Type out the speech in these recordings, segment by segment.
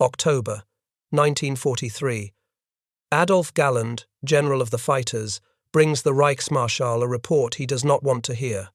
October, 1943. Adolf Galland, General of the Fighters, brings the Reichsmarschall a report he does not want to hear.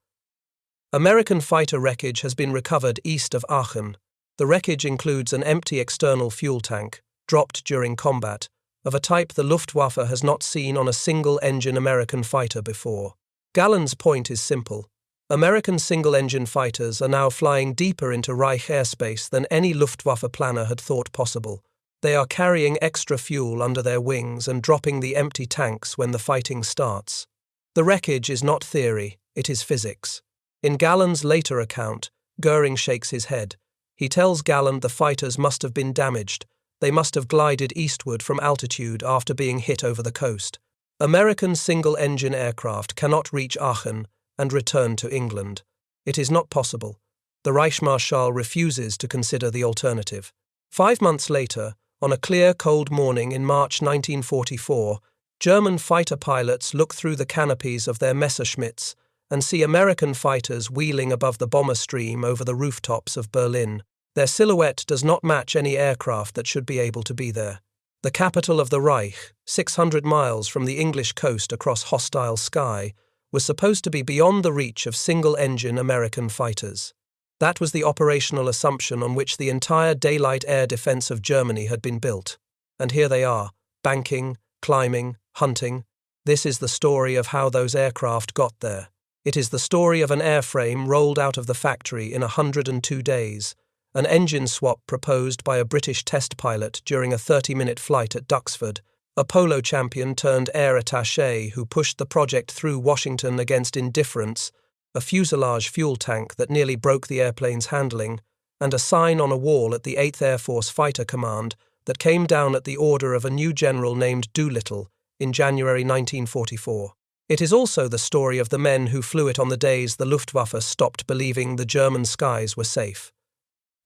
American fighter wreckage has been recovered east of Aachen. The wreckage includes an empty external fuel tank, dropped during combat, of a type the Luftwaffe has not seen on a single-engine American fighter before. Galland's point is simple. American single-engine fighters are now flying deeper into Reich airspace than any Luftwaffe planner had thought possible. They are carrying extra fuel under their wings and dropping the empty tanks when the fighting starts. The wreckage is not theory, it is physics. In Galland's later account, Göring shakes his head. He tells Galland the fighters must have been damaged. They must have glided eastward from altitude after being hit over the coast. American single-engine aircraft cannot reach Aachen and return to England. It is not possible. The Reichsmarschall refuses to consider the alternative. 5 months later, on a clear, cold morning in March 1944, German fighter pilots look through the canopies of their Messerschmitts and see American fighters wheeling above the bomber stream over the rooftops of Berlin. Their silhouette does not match any aircraft that should be able to be there. The capital of the Reich, 600 miles from the English coast across hostile sky, was supposed to be beyond the reach of single-engine American fighters. That was the operational assumption on which the entire daylight air defense of Germany had been built. And here they are, banking, climbing, hunting. This is the story of how those aircraft got there. It is the story of an airframe rolled out of the factory in 102 days, an engine swap proposed by a British test pilot during a 30-minute flight at Duxford, a polo champion turned air attaché who pushed the project through Washington against indifference, a fuselage fuel tank that nearly broke the airplane's handling, and a sign on a wall at the 8th Air Force Fighter Command that came down at the order of a new general named Doolittle in January 1944. It is also the story of the men who flew it on the days the Luftwaffe stopped believing the German skies were safe.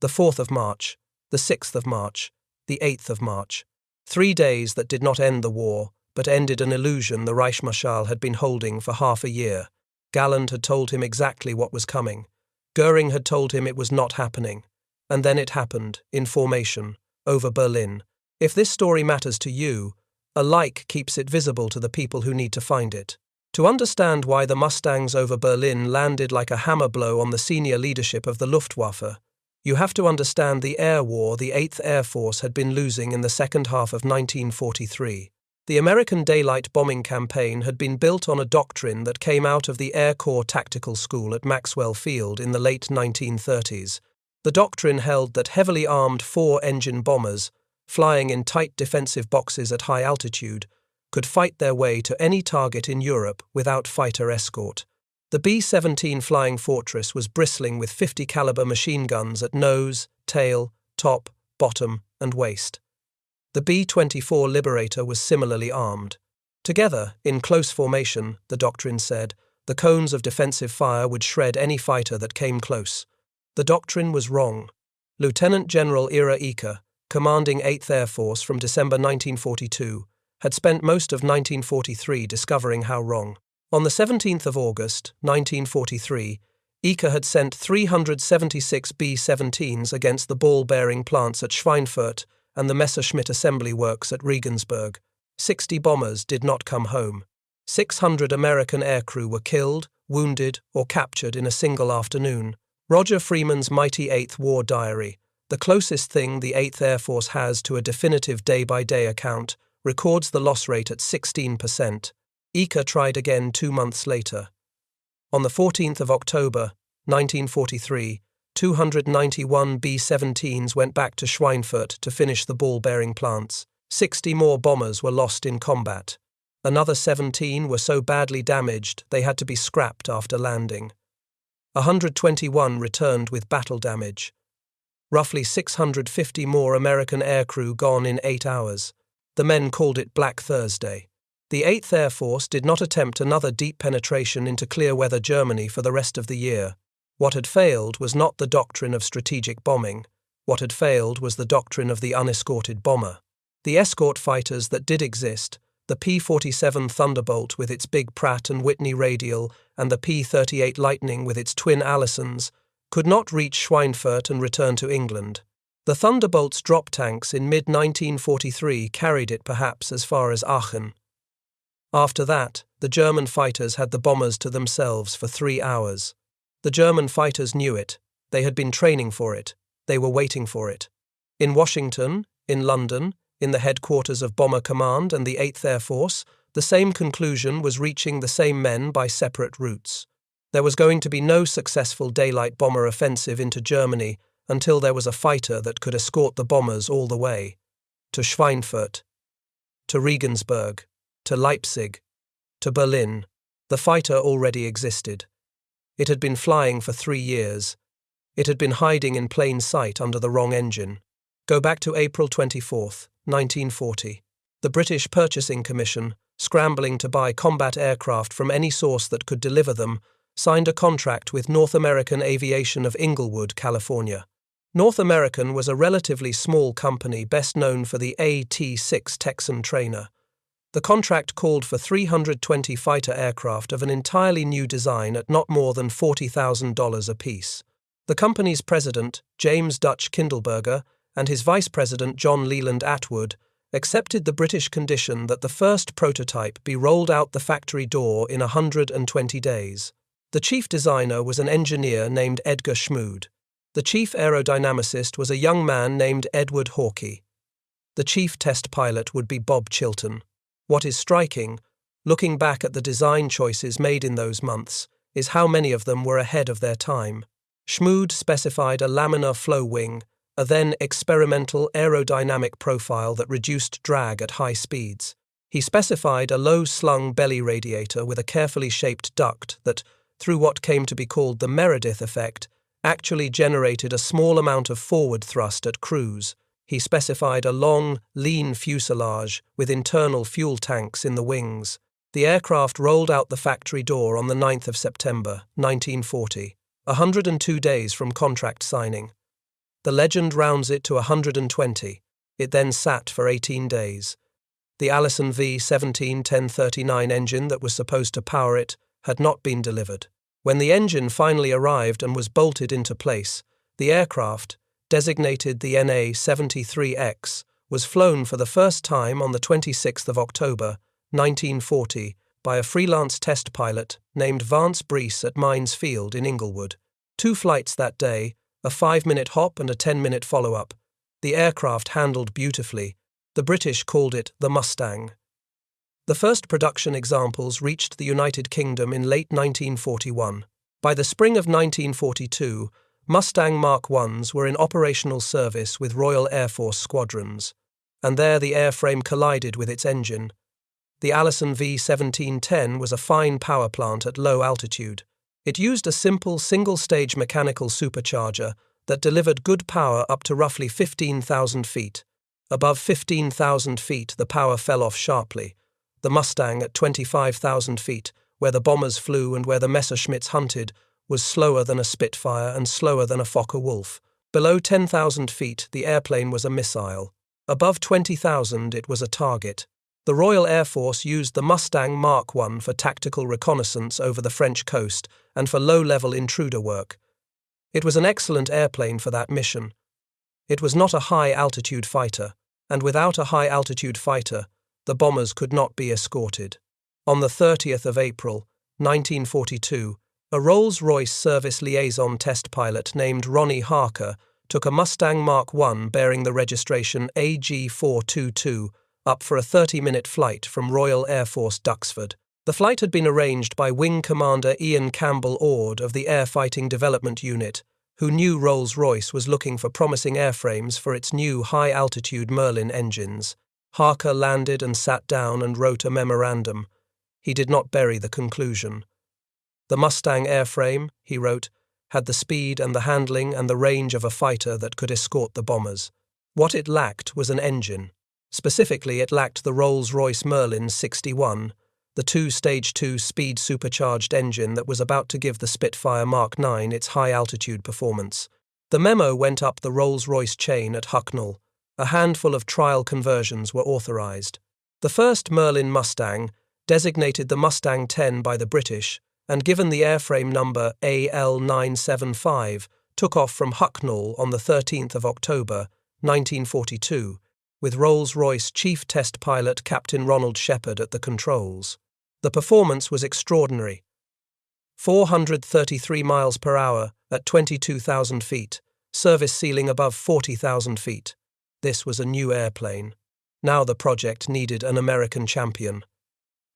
The 4th of March, the 6th of March, the 8th of March. 3 days that did not end the war, but ended an illusion the Reichsmarschall had been holding for half a year. Galland had told him exactly what was coming. Göring had told him it was not happening. And then it happened, in formation, over Berlin. If this story matters to you, a like keeps it visible to the people who need to find it. To understand why the Mustangs over Berlin landed like a hammer blow on the senior leadership of the Luftwaffe, you have to understand the air war the 8th Air Force had been losing in the second half of 1943. The American daylight bombing campaign had been built on a doctrine that came out of the Air Corps Tactical School at Maxwell Field in the late 1930s. The doctrine held that heavily armed 4-engine bombers, flying in tight defensive boxes at high altitude, could fight their way to any target in Europe without fighter escort. The B-17 Flying Fortress was bristling with 50 caliber machine guns at nose, tail, top, bottom, and waist. The B-24 Liberator was similarly armed. Together, in close formation, the doctrine said, the cones of defensive fire would shred any fighter that came close. The doctrine was wrong. Lieutenant General Yeager, commanding 8th Air Force from December 1942, had spent most of 1943 discovering how wrong. On the 17th of August, 1943, Yeager had sent 376 B-17s against the ball-bearing plants at Schweinfurt and the Messerschmitt Assembly Works at Regensburg. 60 bombers did not come home. 600 American aircrew were killed, wounded, or captured in a single afternoon. Roger Freeman's mighty 8th War Diary, the closest thing the 8th Air Force has to a definitive day-by-day account, records the loss rate at 16%. Yeager tried again 2 months later. On the 14th of October, 1943, 291 B-17s went back to Schweinfurt to finish the ball-bearing plants. 60 more bombers were lost in combat. Another 17 were so badly damaged they had to be scrapped after landing. 121 returned with battle damage. Roughly 650 more American aircrew gone in 8 hours. The men called it Black Thursday. The 8th Air Force did not attempt another deep penetration into clear-weather Germany for the rest of the year. What had failed was not the doctrine of strategic bombing. What had failed was the doctrine of the unescorted bomber. The escort fighters that did exist, the P-47 Thunderbolt with its big Pratt & Whitney radial and the P-38 Lightning with its twin Allisons, could not reach Schweinfurt and return to England. The Thunderbolt's drop tanks in mid-1943 carried it perhaps as far as Aachen. After that, the German fighters had the bombers to themselves for 3 hours. The German fighters knew it. They had been training for it. They were waiting for it. In Washington, in London, in the headquarters of Bomber Command and the 8th Air Force, the same conclusion was reaching the same men by separate routes. There was going to be no successful daylight bomber offensive into Germany until there was a fighter that could escort the bombers all the way. To Schweinfurt, to Regensburg, to Leipzig, to Berlin. The fighter already existed. It had been flying for 3 years. It had been hiding in plain sight under the wrong engine. Go back to April 24, 1940. The British Purchasing Commission, scrambling to buy combat aircraft from any source that could deliver them, signed a contract with North American Aviation of Inglewood, California. North American was a relatively small company best known for the AT-6 Texan trainer. The contract called for 320 fighter aircraft of an entirely new design at not more than $40,000 apiece. The company's president, James Dutch Kindleberger, and his vice president, John Leland Atwood, accepted the British condition that the first prototype be rolled out the factory door in 120 days. The chief designer was an engineer named Edgar Schmood. The chief aerodynamicist was a young man named Edward Hawkey. The chief test pilot would be Bob Chilton. What is striking, looking back at the design choices made in those months, is how many of them were ahead of their time. Schmood specified a laminar flow wing, a then experimental aerodynamic profile that reduced drag at high speeds. He specified a low-slung belly radiator with a carefully shaped duct that, through what came to be called the Meredith effect, actually generated a small amount of forward thrust at cruise. He specified a long, lean fuselage with internal fuel tanks in the wings. The aircraft rolled out the factory door on the 9th of September, 1940, 102 days from contract signing. The legend rounds it to 120. It then sat for 18 days. The Allison V-17-1039 engine that was supposed to power it had not been delivered. When the engine finally arrived and was bolted into place, the aircraft, designated the NA-73X, was flown for the first time on the 26th of October, 1940, by a freelance test pilot named Vance Breese at Mines Field in Inglewood. 2 flights that day, a 5-minute hop and a 10-minute follow-up. The aircraft handled beautifully. The British called it the Mustang. The first production examples reached the United Kingdom in late 1941. By the spring of 1942, Mustang Mark I's were in operational service with Royal Air Force squadrons, and there the airframe collided with its engine. The Allison V-1710 was a fine power plant at low altitude. It used a simple single-stage mechanical supercharger that delivered good power up to roughly 15,000 feet. Above 15,000 feet, the power fell off sharply. The Mustang at 25,000 feet, where the bombers flew and where the Messerschmitts hunted, was slower than a Spitfire and slower than a Fokker-Wulf. Below 10,000 feet, the airplane was a missile. Above 20,000, it was a target. The Royal Air Force used the Mustang Mark I for tactical reconnaissance over the French coast and for low-level intruder work. It was an excellent airplane for that mission. It was not a high-altitude fighter, and without a high-altitude fighter, the bombers could not be escorted. On the 30th of April, 1942, a Rolls Royce service liaison test pilot named Ronnie Harker took a Mustang Mark I bearing the registration AG422 up for a 30-minute flight from Royal Air Force Duxford. The flight had been arranged by Wing Commander Ian Campbell Ord of the Air Fighting Development Unit, who knew Rolls Royce was looking for promising airframes for its new high-altitude Merlin engines. Harker landed and sat down and wrote a memorandum. He did not bury the conclusion. The Mustang airframe, he wrote, had the speed and the handling and the range of a fighter that could escort the bombers. What it lacked was an engine. Specifically, it lacked the Rolls-Royce Merlin 61, the Stage 2 speed supercharged engine that was about to give the Spitfire Mark IX its high-altitude performance. The memo went up the Rolls-Royce chain at Hucknall. A handful of trial conversions were authorized. The first Merlin Mustang, designated the Mustang 10 by the British, and given the airframe number AL975, took off from Hucknall on the 13th of October, 1942, with Rolls Royce chief test pilot Captain Ronald Shepard at the controls. The performance was extraordinary. 433 miles per hour at 22,000 feet, service ceiling above 40,000 feet. This was a new airplane. Now the project needed an American champion.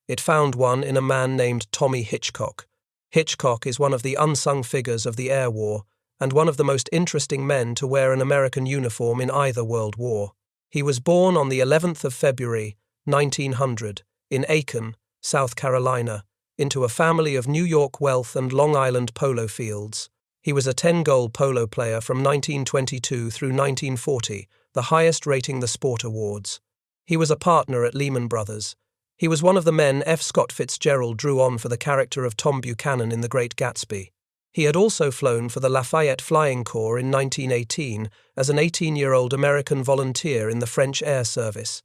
It found one in a man named Tommy Hitchcock. Hitchcock is one of the unsung figures of the air war and one of the most interesting men to wear an American uniform in either World War. He was born on the 11th of February, 1900, in Aiken, South Carolina, into a family of New York wealth and Long Island polo fields. He was a 10-goal polo player from 1922 through 1940, the highest rating the sport awards. He was a partner at Lehman Brothers. He was one of the men F. Scott Fitzgerald drew on for the character of Tom Buchanan in The Great Gatsby. He had also flown for the Lafayette Flying Corps in 1918 as an 18-year-old American volunteer in the French Air Service.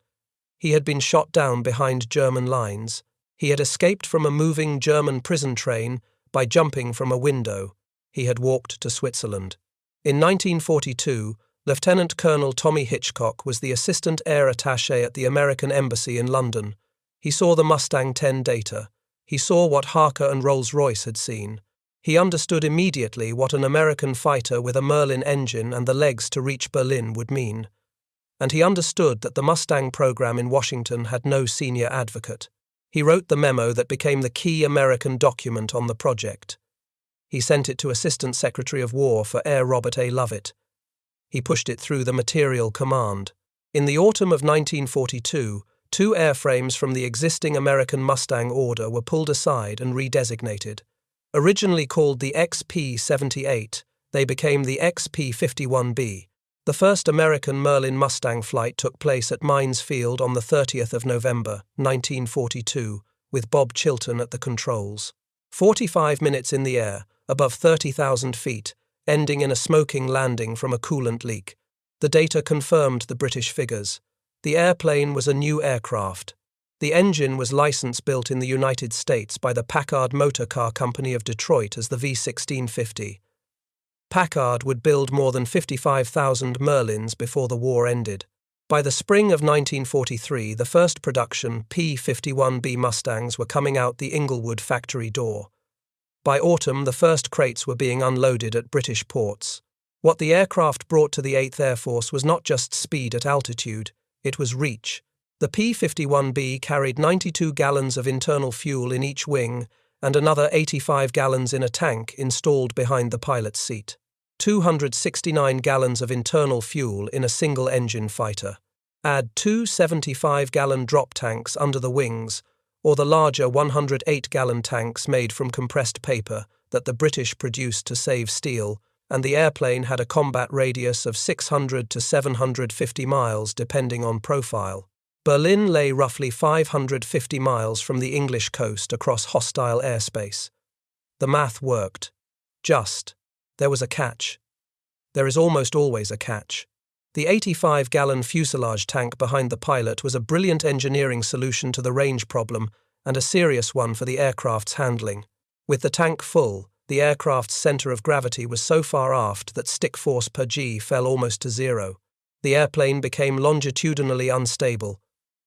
He had been shot down behind German lines. He had escaped from a moving German prison train by jumping from a window. He had walked to Switzerland. In 1942, Lieutenant Colonel Tommy Hitchcock was the assistant air attaché at the American Embassy in London. He saw the Mustang 10 data. He saw what Harker and Rolls Royce had seen. He understood immediately what an American fighter with a Merlin engine and the legs to reach Berlin would mean. And he understood that the Mustang program in Washington had no senior advocate. He wrote the memo that became the key American document on the project. He sent it to Assistant Secretary of War for Air Robert A. Lovett. He pushed it through the Material Command. In the autumn of 1942, 2 airframes from the existing American Mustang order were pulled aside and redesignated. Originally called the XP-78, they became the XP-51B. The first American Merlin Mustang flight took place at Mines Field on the 30th of November, 1942, with Bob Chilton at the controls. 45 minutes in the air, above 30,000 feet, ending in a smoking landing from a coolant leak. The data confirmed the British figures. The airplane was a new aircraft. The engine was license-built in the United States by the Packard Motor Car Company of Detroit as the V1650. Packard would build more than 55,000 Merlins before the war ended. By the spring of 1943, the first production P-51B Mustangs were coming out the Inglewood factory door. By autumn, the first crates were being unloaded at British ports. What the aircraft brought to the 8th Air Force was not just speed at altitude, it was reach. The P-51B carried 92 gallons of internal fuel in each wing and another 85 gallons in a tank installed behind the pilot's seat. 269 gallons of internal fuel in a single-engine fighter. Add 2 75-gallon drop tanks under the wings, or the larger 108-gallon tanks made from compressed paper that the British produced to save steel, and the airplane had a combat radius of 600 to 750 miles depending on profile. Berlin lay roughly 550 miles from the English coast across hostile airspace. The math worked. Just. There was a catch. There is almost always a catch. The 85-gallon fuselage tank behind the pilot was a brilliant engineering solution to the range problem and a serious one for the aircraft's handling. With the tank full, the aircraft's center of gravity was so far aft that stick force per G fell almost to zero. The airplane became longitudinally unstable.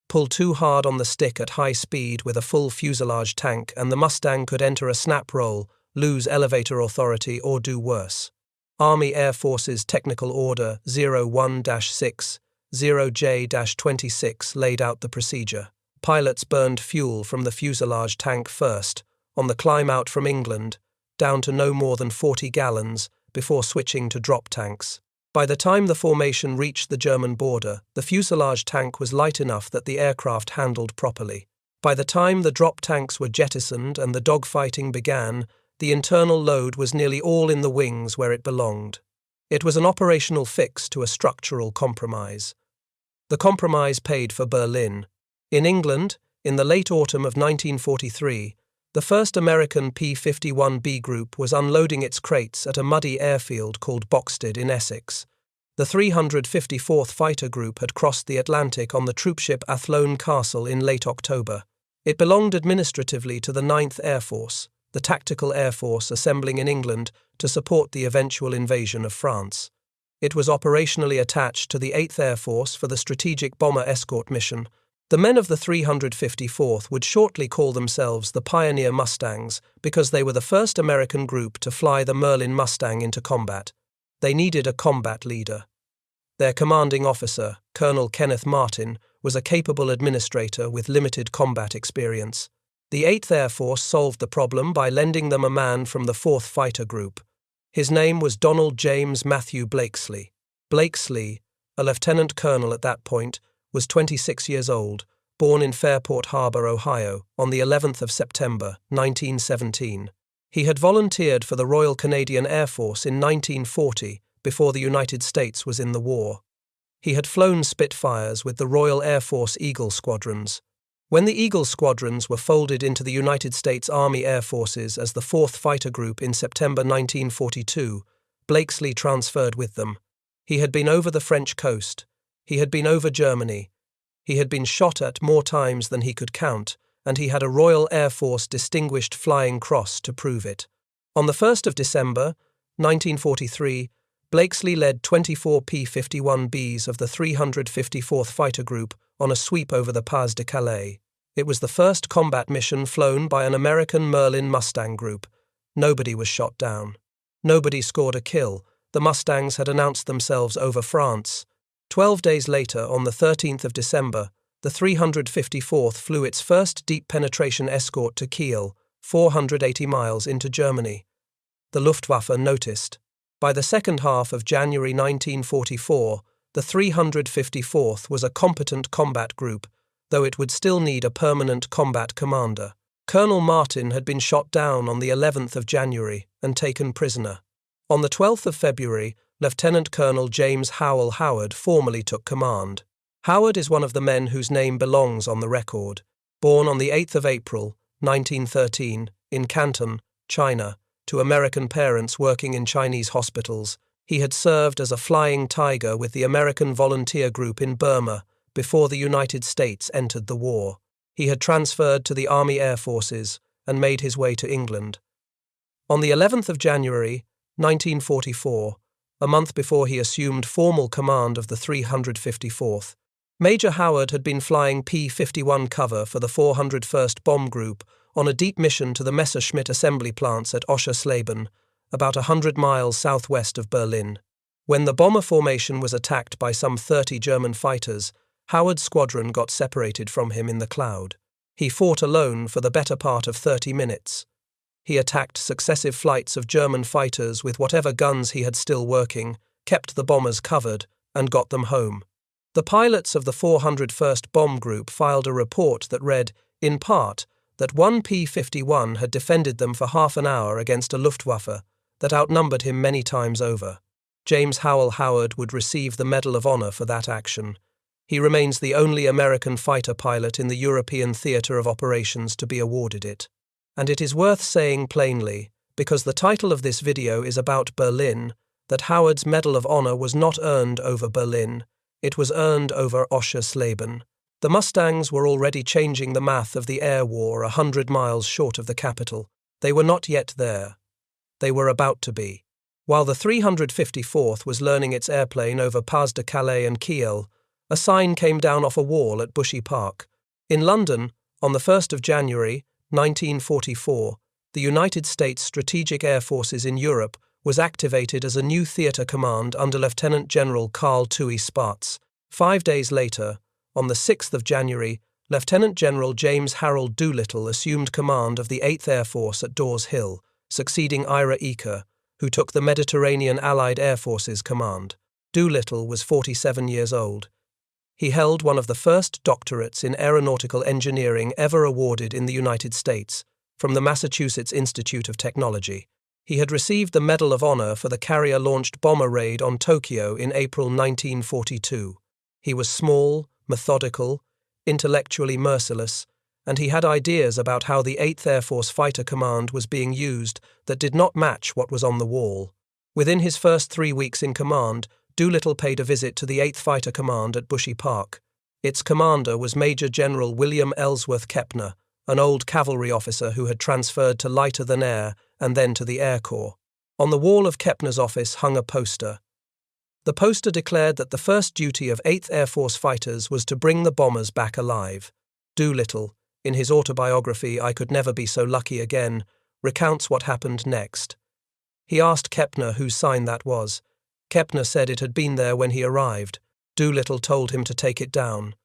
Pull too hard on the stick at high speed with a full fuselage tank and the Mustang could enter a snap roll, lose elevator authority, or do worse. Army Air Force's Technical Order 01-6, 0J-26 laid out the procedure. Pilots burned fuel from the fuselage tank first, on the climb out from England, down to no more than 40 gallons, before switching to drop tanks. By the time the formation reached the German border, the fuselage tank was light enough that the aircraft handled properly. By the time the drop tanks were jettisoned and the dogfighting began, the internal load was nearly all in the wings where it belonged. It was an operational fix to a structural compromise. The compromise paid for Berlin. In England, in the late autumn of 1943, the first American P-51B group was unloading its crates at a muddy airfield called Boxted in Essex. The 354th Fighter Group had crossed the Atlantic on the troopship Athlone Castle in late October. It belonged administratively to the 9th Air Force, the tactical air force assembling in England to support the eventual invasion of France. It was operationally attached to the 8th Air Force for the strategic bomber escort mission. The men of the 354th would shortly call themselves the Pioneer Mustangs because they were the first American group to fly the Merlin Mustang into combat. They needed a combat leader. Their commanding officer, Colonel Kenneth Martin, was a capable administrator with limited combat experience. The 8th Air Force solved the problem by lending them a man from the 4th Fighter Group. His name was Donald James Matthew Blakeslee. Blakeslee, a lieutenant colonel at that point, was 26 years old, born in Fairport Harbor, Ohio, on the 11th of September, 1917. He had volunteered for the Royal Canadian Air Force in 1940, before the United States was in the war. He had flown Spitfires with the Royal Air Force Eagle squadrons. When the Eagle squadrons were folded into the United States Army Air Forces as the 4th Fighter Group in September 1942, Blakeslee transferred with them. He had been over the French coast. He had been over Germany. He had been shot at more times than he could count, and he had a Royal Air Force Distinguished Flying Cross to prove it. On the 1st of December, 1943, Blakeslee led 24 P-51Bs of the 354th Fighter Group on a sweep over the Pas de Calais. It was the first combat mission flown by an American Merlin Mustang group. Nobody was shot down. Nobody scored a kill. The Mustangs had announced themselves over France. 12 days later, on the 13th of December, the 354th flew its first deep penetration escort to Kiel, 480 miles into Germany. The Luftwaffe noticed. By the second half of January 1944, the 354th was a competent combat group, though it would still need a permanent combat commander. Colonel Martin had been shot down on the 11th of January and taken prisoner. On the 12th of February, Lieutenant Colonel James Howell Howard formally took command. Howard is one of the men whose name belongs on the record. Born on the 8th of April, 1913, in Canton, China, to American parents working in Chinese hospitals, he had served as a flying tiger with the American Volunteer Group in Burma before the United States entered the war. He had transferred to the Army Air Forces and made his way to England. On the 11th of January, 1944, a month before he assumed formal command of the 354th, Major Howard had been flying P-51 cover for the 401st Bomb Group on a deep mission to the Messerschmitt assembly plants at Oschersleben, about 100 miles southwest of Berlin. When the bomber formation was attacked by some 30 German fighters, Howard's squadron got separated from him in the cloud. He fought alone for the better part of 30 minutes. He attacked successive flights of German fighters with whatever guns he had still working, kept the bombers covered, and got them home. The pilots of the 401st Bomb Group filed a report that read, in part, that one P-51 had defended them for half an hour against a Luftwaffe that outnumbered him many times over. James Howell Howard would receive the Medal of Honor for that action. He remains the only American fighter pilot in the European theater of operations to be awarded it. And it is worth saying plainly, because the title of this video is about Berlin, that Howard's Medal of Honor was not earned over Berlin. It was earned over Oschersleben. The Mustangs were already changing the math of the air war 100 miles short of the capital. They were not yet there. They were about to be. While the 354th was learning its airplane over Pas de Calais and Kiel, a sign came down off a wall at Bushy Park. In London, on the 1st of January, 1944, the United States Strategic Air Forces in Europe was activated as a new theatre command under Lieutenant General Carl Toohey Sparts. 5 days later, on the 6th of January, Lieutenant General James Harold Doolittle assumed command of the 8th Air Force at Dawes Hill, succeeding Ira Yeager, who took the Mediterranean Allied Air Forces command. Doolittle was 47 years old. He held one of the first doctorates in aeronautical engineering ever awarded in the United States, from the Massachusetts Institute of Technology. He had received the Medal of Honor for the carrier-launched bomber raid on Tokyo in April 1942. He was small, methodical, intellectually merciless, and he had ideas about how the 8th Air Force Fighter Command was being used that did not match what was on the wall. Within his first 3 weeks in command, Doolittle paid a visit to the 8th Fighter Command at Bushy Park. Its commander was Major General William Ellsworth Kepner, an old cavalry officer who had transferred to lighter than air and then to the Air Corps. On the wall of Kepner's office hung a poster. The poster declared that the first duty of 8th Air Force fighters was to bring the bombers back alive. Doolittle, in his autobiography I Could Never Be So Lucky Again, recounts what happened next. He asked Kepner whose sign that was. Kepner said it had been there when he arrived. Doolittle told him to take it down.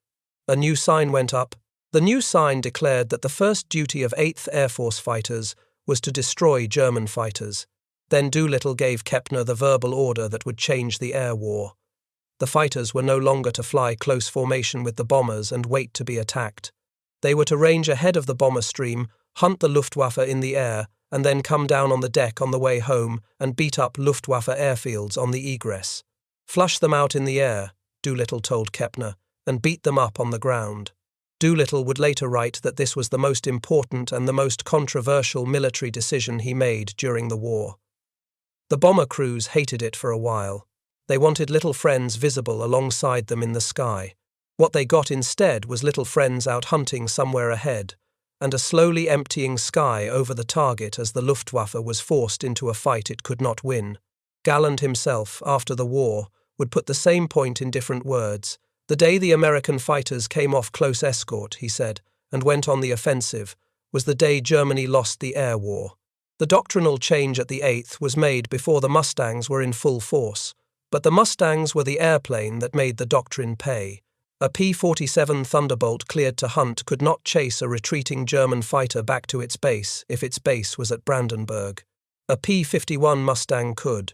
A new sign went up. The new sign declared that the first duty of 8th Air Force fighters was to destroy German fighters. Then Doolittle gave Kepner the verbal order that would change the air war. The fighters were no longer to fly close formation with the bombers and wait to be attacked. They were to range ahead of the bomber stream, hunt the Luftwaffe in the air, and then come down on the deck on the way home and beat up Luftwaffe airfields on the egress. Flush them out in the air, Doolittle told Kepner, and beat them up on the ground. Doolittle would later write that this was the most important and the most controversial military decision he made during the war. The bomber crews hated it for a while. They wanted little friends visible alongside them in the sky. What they got instead was little friends out hunting somewhere ahead, and a slowly emptying sky over the target as the Luftwaffe was forced into a fight it could not win. Galland himself, after the war, would put the same point in different words. The day the American fighters came off close escort, he said, and went on the offensive, was the day Germany lost the air war. The doctrinal change at the 8th was made before the Mustangs were in full force, but the Mustangs were the airplane that made the doctrine pay. A P-47 Thunderbolt cleared to hunt could not chase a retreating German fighter back to its base if its base was at Brandenburg. A P-51 Mustang could.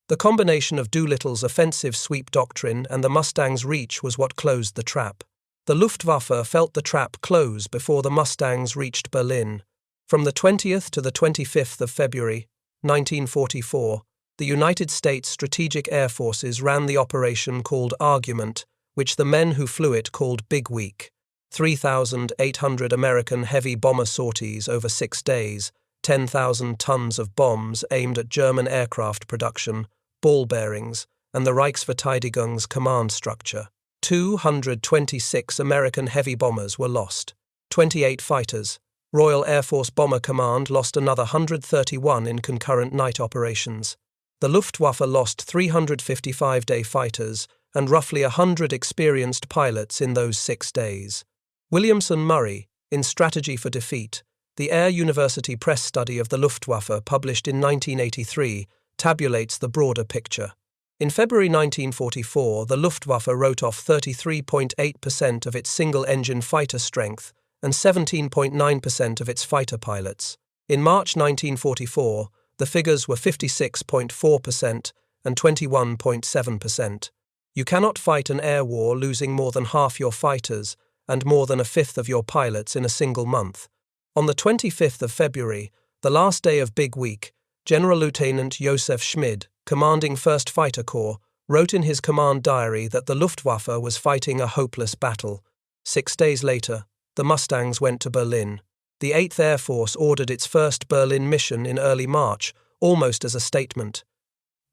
The combination of Doolittle's offensive sweep doctrine and the Mustang's reach was what closed the trap. The Luftwaffe felt the trap close before the Mustangs reached Berlin. From the 20th to the 25th of February, 1944, the United States Strategic Air Forces ran the operation called Argument, which the men who flew it called Big Week. 3,800 American heavy bomber sorties over 6 days, 10,000 tons of bombs aimed at German aircraft production, ball bearings, and the Reichsverteidigung's command structure. 226 American heavy bombers were lost. 28 fighters. Royal Air Force Bomber Command lost another 131 in concurrent night operations. The Luftwaffe lost 355 day fighters and roughly 100 experienced pilots in those 6 days. Williamson Murray, in Strategy for Defeat, the Air University press study of the Luftwaffe published in 1983, tabulates the broader picture. In February 1944, the Luftwaffe wrote off 33.8% of its single-engine fighter strength and 17.9% of its fighter pilots. In March 1944, the figures were 56.4% and 21.7%. You cannot fight an air war losing more than half your fighters and more than a fifth of your pilots in a single month. On the 25th of February, the last day of Big Week, General Lieutenant Josef Schmid, commanding 1st Fighter Corps, wrote in his command diary that the Luftwaffe was fighting a hopeless battle. 6 days later, the Mustangs went to Berlin. The 8th Air Force ordered its first Berlin mission in early March, almost as a statement.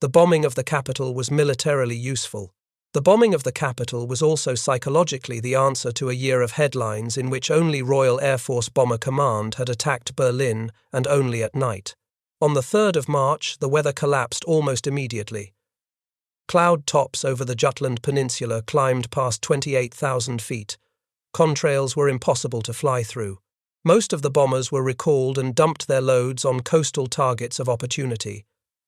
The bombing of the capital was militarily useful. The bombing of the capital was also psychologically the answer to a year of headlines in which only Royal Air Force Bomber Command had attacked Berlin, and only at night. On the 3rd of March, the weather collapsed almost immediately. Cloud tops over the Jutland Peninsula climbed past 28,000 feet. Contrails were impossible to fly through. Most of the bombers were recalled and dumped their loads on coastal targets of opportunity,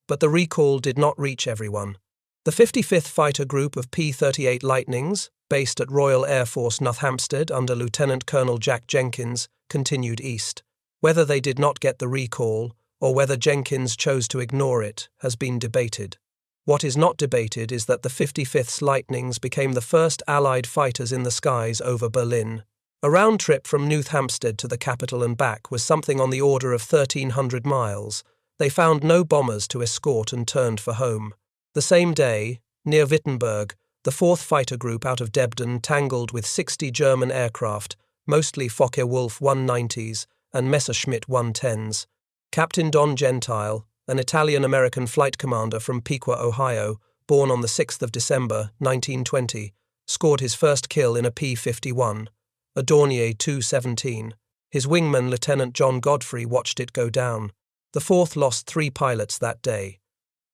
but the recall did not reach everyone. The 55th Fighter Group of P-38 Lightnings, based at Royal Air Force Northampstead under Lieutenant Colonel Jack Jenkins, continued east. Whether they did not get the recall, or whether Jenkins chose to ignore it, has been debated. What is not debated is that the 55th Lightnings became the first Allied fighters in the skies over Berlin. A round trip from Northampstead to the capital and back was something on the order of 1,300 miles. They found no bombers to escort and turned for home. The same day, near Wittenberg, the 4th Fighter Group out of Debden tangled with 60 German aircraft, mostly Focke-Wulf 190s and Messerschmitt 110s. Captain Don Gentile, an Italian-American flight commander from Piqua, Ohio, born on the 6th of December, 1920, scored his first kill in a P-51, a Dornier 217. His wingman, Lieutenant John Godfrey, watched it go down. The 4th lost 3 pilots that day.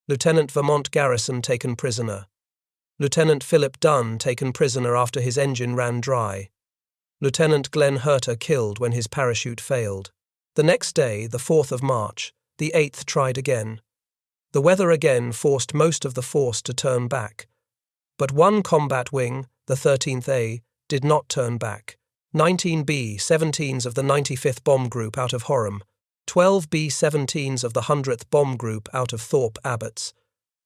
Lieutenant Vermont Garrison taken prisoner. Lieutenant Philip Dunn taken prisoner after his engine ran dry. Lieutenant Glenn Herter killed when his parachute failed. The next day, the 4th of March, the 8th tried again. The weather again forced most of the force to turn back. But one combat wing, the 13th A, did not turn back. 19 B-17s of the 95th Bomb Group out of Horham, 12 B-17s of the 100th Bomb Group out of Thorpe Abbotts,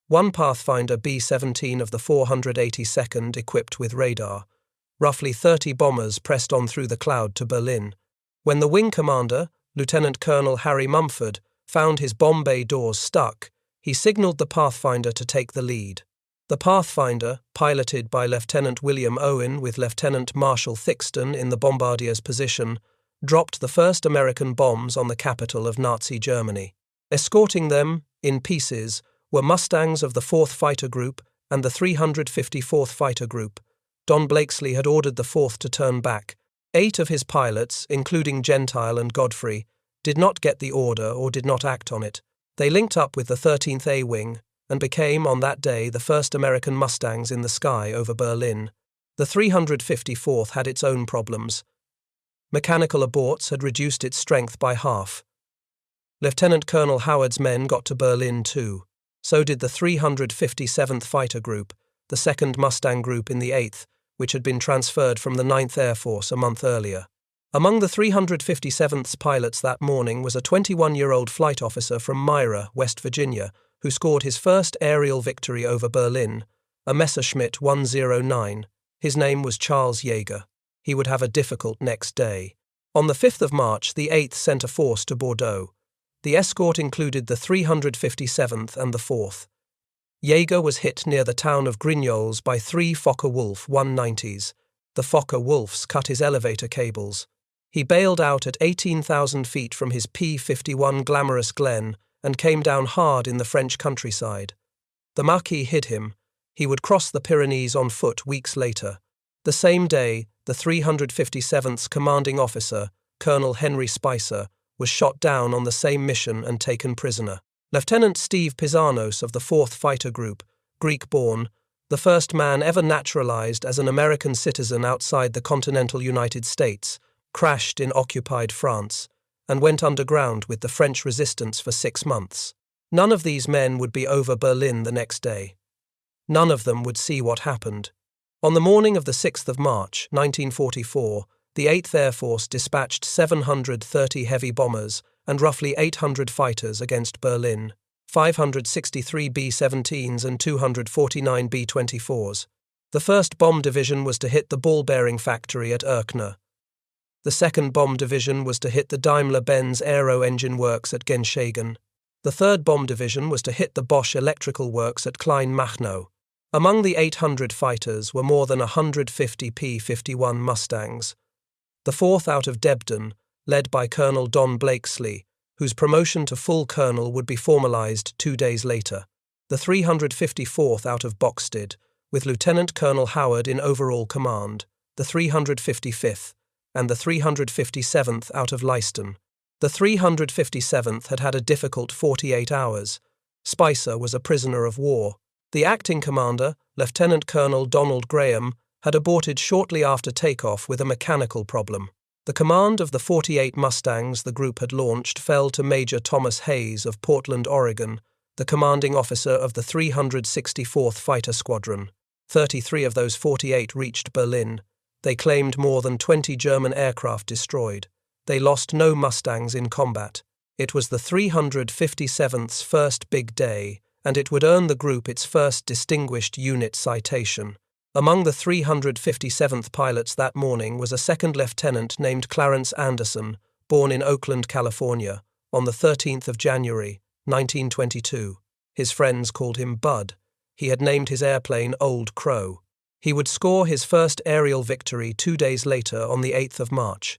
one Pathfinder B-17 of the 482nd equipped with radar. Roughly 30 bombers pressed on through the cloud to Berlin. When the wing commander, Lieutenant Colonel Harry Mumford, found his bomb bay doors stuck, he signalled the Pathfinder to take the lead. The Pathfinder, piloted by Lieutenant William Owen with Lieutenant Marshal Thixton in the bombardier's position, dropped the first American bombs on the capital of Nazi Germany. Escorting them, in pieces, were Mustangs of the 4th Fighter Group and the 354th Fighter Group. Don Blakeslee had ordered the 4th to turn back. 8 of his pilots, including Gentile and Godfrey, did not get the order or did not act on it. They linked up with the 13th A Wing and became, on that day, the first American Mustangs in the sky over Berlin. The 354th had its own problems. Mechanical aborts had reduced its strength by half. Lieutenant Colonel Howard's men got to Berlin too. So did the 357th Fighter Group, the 2nd Mustang Group in the 8th, which had been transferred from the 9th Air Force a month earlier. Among the 357th's pilots that morning was a 21-year-old flight officer from Myra, West Virginia, who scored his first aerial victory over Berlin, a Messerschmitt 109. His name was Charles Yeager. He would have a difficult next day. On the 5th of March, the 8th sent a force to Bordeaux. The escort included the 357th and the 4th. Yeager was hit near the town of Grignoles by 3 Fokker-Wulf 190s. The Fokker-Wulfs cut his elevator cables. He bailed out at 18,000 feet from his P-51 Glamorous Glen and came down hard in the French countryside. The Marquis hid him. He would cross the Pyrenees on foot weeks later. The same day, the 357th's commanding officer, Colonel Henry Spicer, was shot down on the same mission and taken prisoner. Lieutenant Steve Pisanos of the 4th Fighter Group, Greek-born, the first man ever naturalized as an American citizen outside the continental United States, crashed in occupied France and went underground with the French resistance for 6 months. None of these men would be over Berlin the next day. None of them would see what happened. On the morning of the 6th of March, 1944, the 8th Air Force dispatched 730 heavy bombers and roughly 800 fighters against Berlin, 563 B-17s and 249 B-24s. The 1st Bomb Division was to hit the ball-bearing factory at Erkner. The 2nd Bomb Division was to hit the Daimler-Benz Aero Engine Works at Genshagen. The 3rd Bomb Division was to hit the Bosch Electrical Works at Klein-Machnow. Among the 800 fighters were more than 150 P-51 Mustangs. The 4th out of Debden, led by Colonel Don Blakeslee, whose promotion to full colonel would be formalized 2 days later. The 354th out of Boxted, with Lieutenant Colonel Howard in overall command. The 355th, and the 357th out of Leiston. The 357th had had a difficult 48 hours. Spicer was a prisoner of war. The acting commander, Lieutenant Colonel Donald Graham, had aborted shortly after takeoff with a mechanical problem. The command of the 48 Mustangs the group had launched fell to Major Thomas Hayes of Portland, Oregon, the commanding officer of the 364th Fighter Squadron. 33 of those 48 reached Berlin. They claimed more than 20 German aircraft destroyed. They lost no Mustangs in combat. It was the 357th's first big day, and it would earn the group its first Distinguished Unit citation. Among the 357th pilots that morning was a second lieutenant named Clarence Anderson, born in Oakland, California, on the 13th of January, 1922. His friends called him Bud. He had named his airplane Old Crow. He would score his first aerial victory 2 days later on the 8th of March.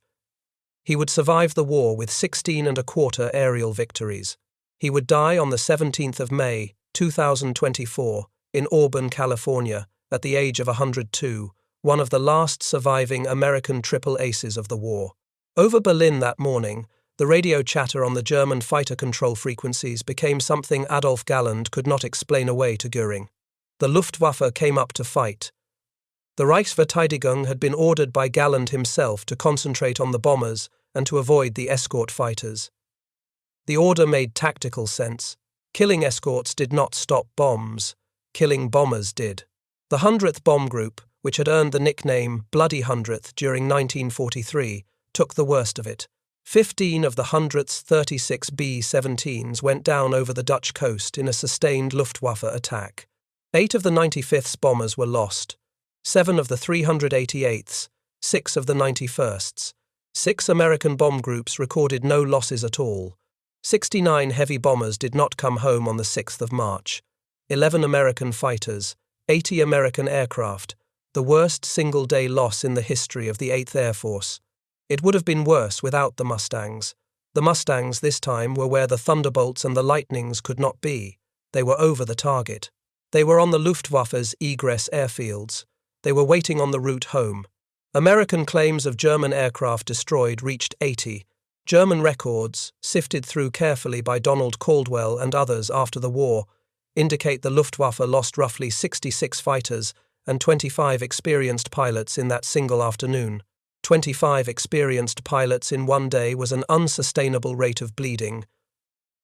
He would survive the war with 16 1/4 aerial victories. He would die on the 17th of May, 2024, in Auburn, California, at the age of 102, one of the last surviving American triple aces of the war. Over Berlin that morning, the radio chatter on the German fighter control frequencies became something Adolf Galland could not explain away to Göring. The Luftwaffe came up to fight. The Reichsverteidigung had been ordered by Galland himself to concentrate on the bombers and to avoid the escort fighters. The order made tactical sense. Killing escorts did not stop bombs. Killing bombers did. The 100th Bomb Group, which had earned the nickname Bloody 100th during 1943, took the worst of it. 15 of the 100th's 36 B-17s went down over the Dutch coast in a sustained Luftwaffe attack. 8 of the 95th's bombers were lost. 7 of the 388th's, 6 of the 91st's. 6 American bomb groups recorded no losses at all. 69 heavy bombers did not come home on the 6th of March. 11 American fighters, 80 American aircraft, the worst single-day loss in the history of the 8th Air Force. It would have been worse without the Mustangs. The Mustangs this time were where the Thunderbolts and the Lightnings could not be. They were over the target. They were on the Luftwaffe's egress airfields. They were waiting on the route home. American claims of German aircraft destroyed reached 80. German records, sifted through carefully by Donald Caldwell and others after the war, indicate the Luftwaffe lost roughly 66 fighters and 25 experienced pilots in that single afternoon. 25 experienced pilots in one day was an unsustainable rate of bleeding.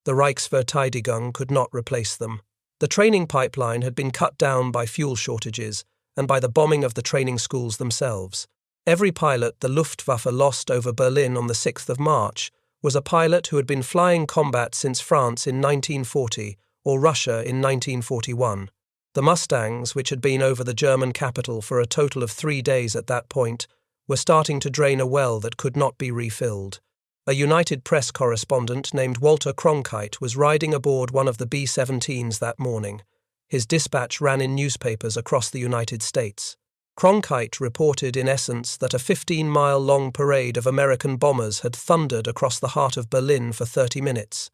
The Reichsverteidigung could not replace them. The training pipeline had been cut down by fuel shortages and by the bombing of the training schools themselves. Every pilot the Luftwaffe lost over Berlin on the 6th of March was a pilot who had been flying combat since France in 1940 or Russia in 1941. The Mustangs, which had been over the German capital for a total of 3 days at that point, were starting to drain a well that could not be refilled. A United Press correspondent named Walter Cronkite was riding aboard one of the B-17s that morning. His dispatch ran in newspapers across the United States. Cronkite reported in essence that a 15-mile-long parade of American bombers had thundered across the heart of Berlin for 30 minutes.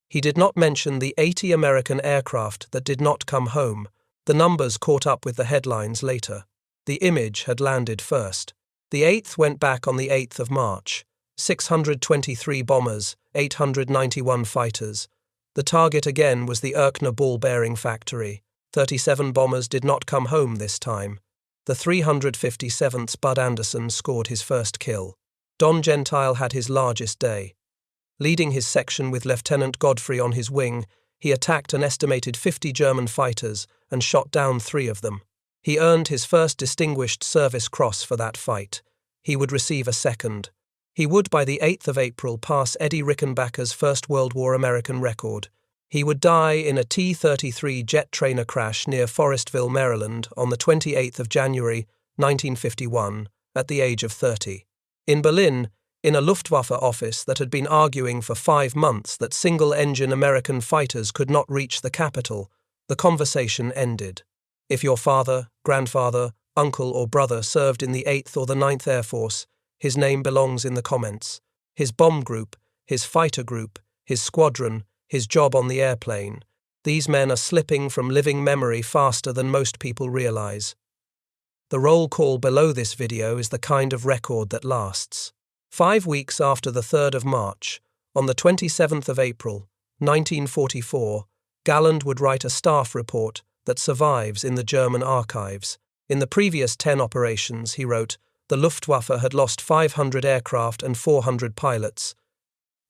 He did not mention the 80 American aircraft that did not come home. The numbers caught up with the headlines later. The image had landed first. The 8th went back on the 8th of March. 623 bombers, 891 fighters. The target again was the Erkner ball-bearing factory. 37 bombers did not come home this time. The 357th Bud Anderson scored his first kill. Don Gentile had his largest day. Leading his section with Lieutenant Godfrey on his wing, he attacked an estimated 50 German fighters and shot down 3 of them. He earned his first Distinguished Service Cross for that fight. He would receive a second. He would, by the 8th of April, pass Eddie Rickenbacker's First World War American record. He would die in a T-33 jet trainer crash near Forestville, Maryland, on the 28th of January, 1951, at the age of 30. In Berlin, in a Luftwaffe office that had been arguing for 5 months that single-engine American fighters could not reach the capital, the conversation ended. If your father, grandfather, uncle or brother served in the 8th or the 9th Air Force, his name belongs in the comments. His bomb group, his fighter group, his squadron, his job on the airplane. These men are slipping from living memory faster than most people realize. The roll call below this video is the kind of record that lasts. 5 weeks after the 3rd of March, on the 27th of April, 1944, Galland would write a staff report that survives in the German archives. In the previous 10 operations, he wrote, the Luftwaffe had lost 500 aircraft and 400 pilots.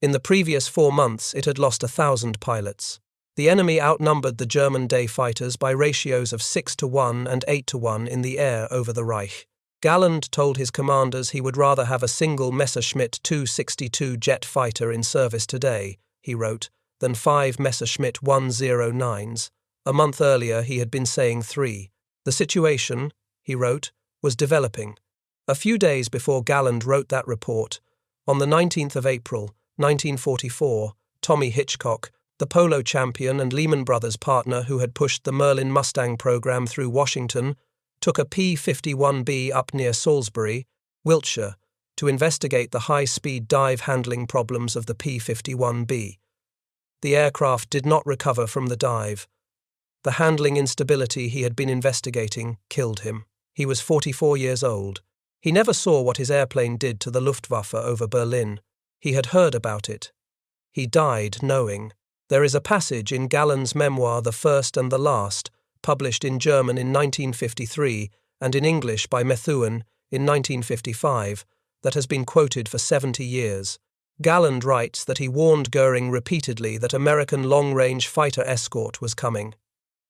In the previous 4 months, it had lost 1,000 pilots. The enemy outnumbered the German day fighters by ratios of 6-1 and 8-1 in the air over the Reich. Galland told his commanders he would rather have a single Messerschmitt 262 jet fighter in service today, he wrote, than 5 Messerschmitt 109s. A month earlier, he had been saying 3. The situation, he wrote, was developing. A few days before Galland wrote that report, on the 19th of April, 1944, Tommy Hitchcock, the polo champion and Lehman Brothers partner who had pushed the Merlin Mustang program through Washington, took a P-51B up near Salisbury, Wiltshire, to investigate the high-speed dive handling problems of the P-51B. The aircraft did not recover from the dive. The handling instability he had been investigating killed him. He was 44 years old. He never saw what his airplane did to the Luftwaffe over Berlin. He had heard about it. He died knowing. There is a passage in Galland's memoir The First and the Last, published in German in 1953 and in English by Methuen in 1955, that has been quoted for 70 years. Galland writes that he warned Göring repeatedly that American long-range fighter escort was coming.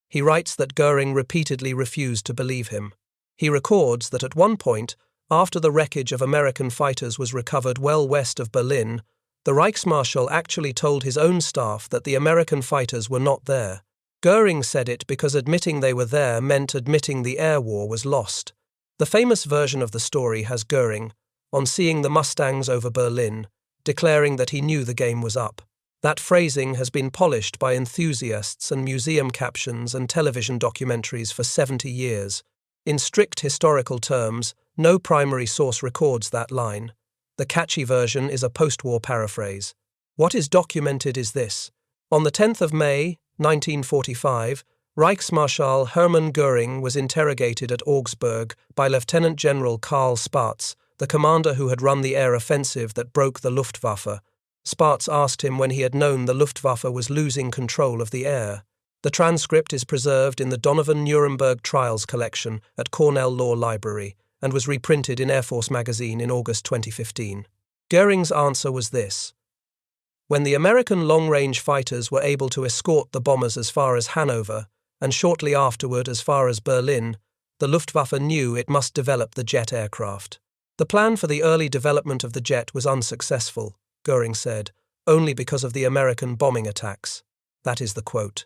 He writes that Göring repeatedly refused to believe him. He records that at one point, after the wreckage of American fighters was recovered well west of Berlin, the Reichsmarschall actually told his own staff that the American fighters were not there. Göring said it because admitting they were there meant admitting the air war was lost. The famous version of the story has Göring, on seeing the Mustangs over Berlin, declaring that he knew the game was up. That phrasing has been polished by enthusiasts and museum captions and television documentaries for 70 years. In strict historical terms, no primary source records that line. The catchy version is a post-war paraphrase. What is documented is this. On the 10th of May, 1945, Reichsmarschall Hermann Göring was interrogated at Augsburg by Lieutenant General Karl Spaatz, the commander who had run the air offensive that broke the Luftwaffe. Spaatz asked him when he had known the Luftwaffe was losing control of the air. The transcript is preserved in the Donovan Nuremberg Trials collection at Cornell Law Library and was reprinted in Air Force magazine in August 2015. Göring's answer was this. When the American long-range fighters were able to escort the bombers as far as Hanover, and shortly afterward as far as Berlin, the Luftwaffe knew it must develop the jet aircraft. The plan for the early development of the jet was unsuccessful, Göring said, only because of the American bombing attacks. That is the quote.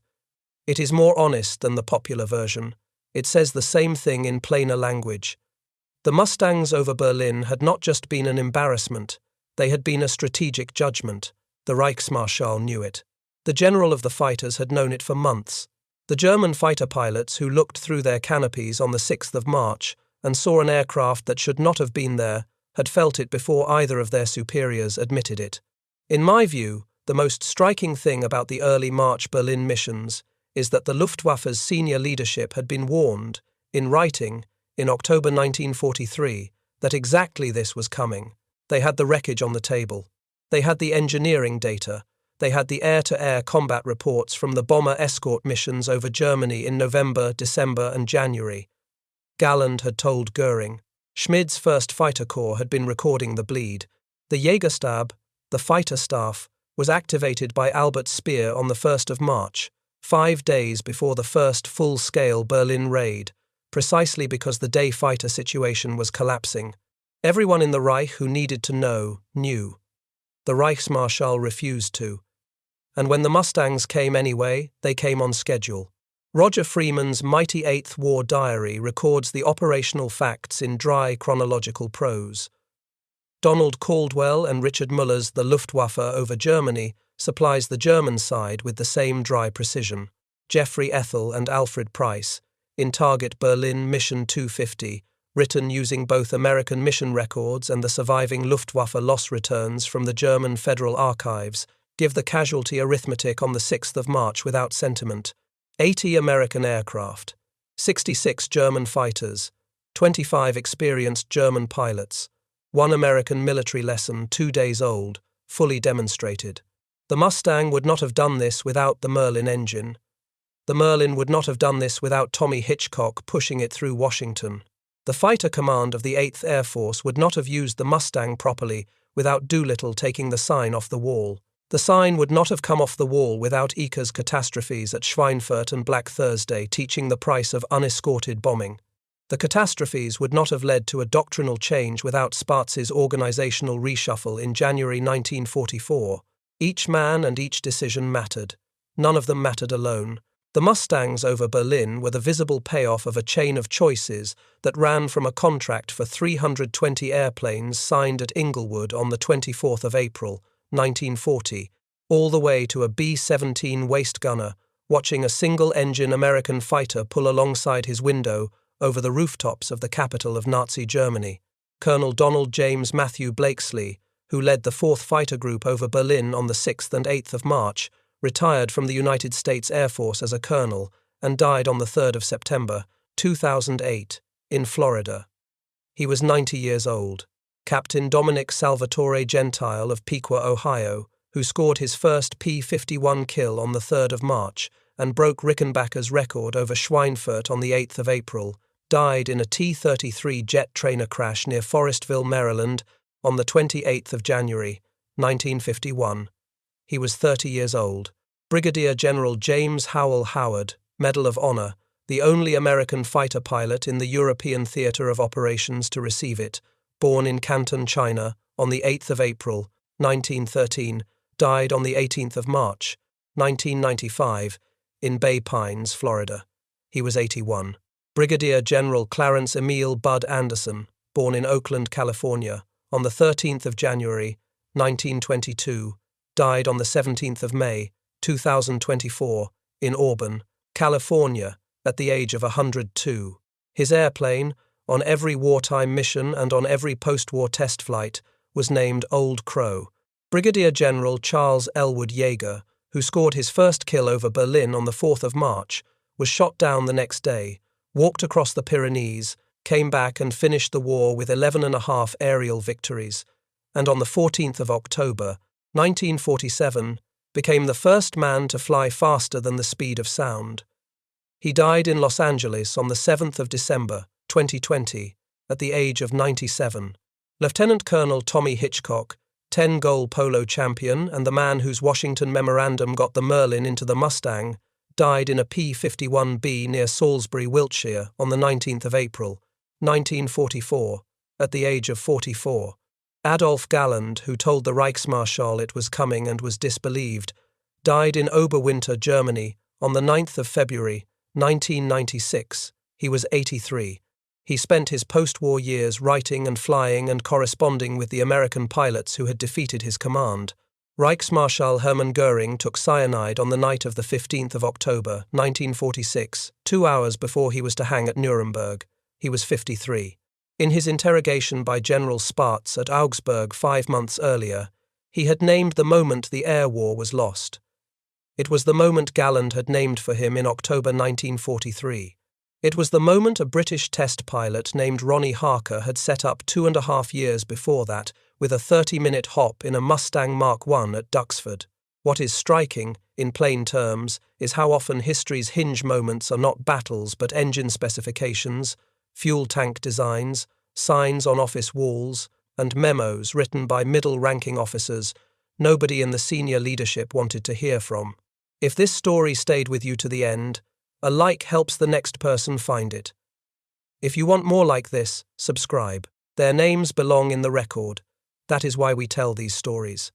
It is more honest than the popular version. It says the same thing in plainer language. The Mustangs over Berlin had not just been an embarrassment, they had been a strategic judgment. The Reichsmarschall knew it. The general of the fighters had known it for months. The German fighter pilots who looked through their canopies on the 6th of March and saw an aircraft that should not have been there had felt it before either of their superiors admitted it. In my view, the most striking thing about the early March Berlin missions is that the Luftwaffe's senior leadership had been warned, in writing, in October 1943, that exactly this was coming. They had the wreckage on the table. They had the engineering data. They had the air-to-air combat reports from the bomber escort missions over Germany in November, December, and January. Galland had told Göring. Schmid's 1st Fighter Corps had been recording the bleed. The Jägerstab, the fighter staff, was activated by Albert Speer on the 1st of March, 5 days before the first full-scale Berlin raid, precisely because the day fighter situation was collapsing. Everyone in the Reich who needed to know knew. The Reichsmarschall refused to. And when the Mustangs came anyway, they came on schedule. Roger Freeman's mighty 8th War Diary records the operational facts in dry chronological prose. Donald Caldwell and Richard Muller's The Luftwaffe over Germany supplies the German side with the same dry precision. Jeffrey Ethel and Alfred Price, in Target Berlin Mission 250, written using both American mission records and the surviving Luftwaffe loss returns from the German Federal Archives, give the casualty arithmetic on the 6th of March without sentiment. 80 American aircraft, 66 German fighters, 25 experienced German pilots, 1 American military lesson 2 days old, fully demonstrated. The Mustang would not have done this without the Merlin engine. The Merlin would not have done this without Tommy Hitchcock pushing it through Washington. The fighter command of the 8th Air Force would not have used the Mustang properly without Doolittle taking the sign off the wall. The sign would not have come off the wall without Yeager's catastrophes at Schweinfurt and Black Thursday teaching the price of unescorted bombing. The catastrophes would not have led to a doctrinal change without Spaatz's organizational reshuffle in January 1944. Each man and each decision mattered. None of them mattered alone. The Mustangs over Berlin were the visible payoff of a chain of choices that ran from a contract for 320 airplanes signed at Inglewood on the 24th of April, 1940, all the way to a B-17 waist gunner watching a single-engine American fighter pull alongside his window over the rooftops of the capital of Nazi Germany. Colonel Donald James Matthew Blakeslee, who led the 4th Fighter Group over Berlin on the 6th and 8th of March, retired from the United States Air Force as a colonel and died on the 3rd of September, 2008, in Florida. He was 90 years old. Captain Dominic Salvatore Gentile of Piqua, Ohio, who scored his first P-51 kill on the 3rd of March and broke Rickenbacker's record over Schweinfurt on the 8th of April, died in a T-33 jet trainer crash near Forestville, Maryland, on the 28th of January, 1951. He was 30 years old. Brigadier General James Howell Howard, Medal of Honor, the only American fighter pilot in the European theater of operations to receive it, born in Canton, China, on the 8th of April, 1913, died on the 18th of March, 1995, in Bay Pines, Florida. He was 81. Brigadier General Clarence Emile Bud Anderson, born in Oakland, California, on the 13th of January, 1922, died on the 17th of May, 2024, in Auburn, California, at the age of 102. His airplane, on every wartime mission and on every post-war test flight, was named Old Crow. Brigadier General Charles Elwood Yeager, who scored his first kill over Berlin on the 4th of March, was shot down the next day, walked across the Pyrenees, came back and finished the war with 11.5 aerial victories, and on the 14th of October, 1947, became the first man to fly faster than the speed of sound. He died in Los Angeles on the 7th of December, 2020, at the age of 97. Lieutenant Colonel Tommy Hitchcock, 10-goal polo champion and the man whose Washington memorandum got the Merlin into the Mustang, died in a P-51B near Salisbury, Wiltshire, on the 19th of April, 1944, at the age of 44. Adolf Galland, who told the Reichsmarschall it was coming and was disbelieved, died in Oberwinter, Germany, on the 9th of February, 1996. He was 83. He spent his post-war years writing and flying and corresponding with the American pilots who had defeated his command. Reichsmarschall Hermann Göring took cyanide on the night of the 15th of October, 1946, 2 hours before he was to hang at Nuremberg. He was 53. In his interrogation by General Spaatz at Augsburg 5 months earlier, he had named the moment the air war was lost. It was the moment Galland had named for him in October 1943. It was the moment a British test pilot named Ronnie Harker had set up 2.5 years before that, with a 30-minute hop in a Mustang Mark I at Duxford. What is striking, in plain terms, is how often history's hinge moments are not battles but engine specifications, fuel tank designs, signs on office walls, and memos written by middle-ranking officers nobody in the senior leadership wanted to hear from. If this story stayed with you to the end, a like helps the next person find it. If you want more like this, subscribe. Their names belong in the record. That is why we tell these stories.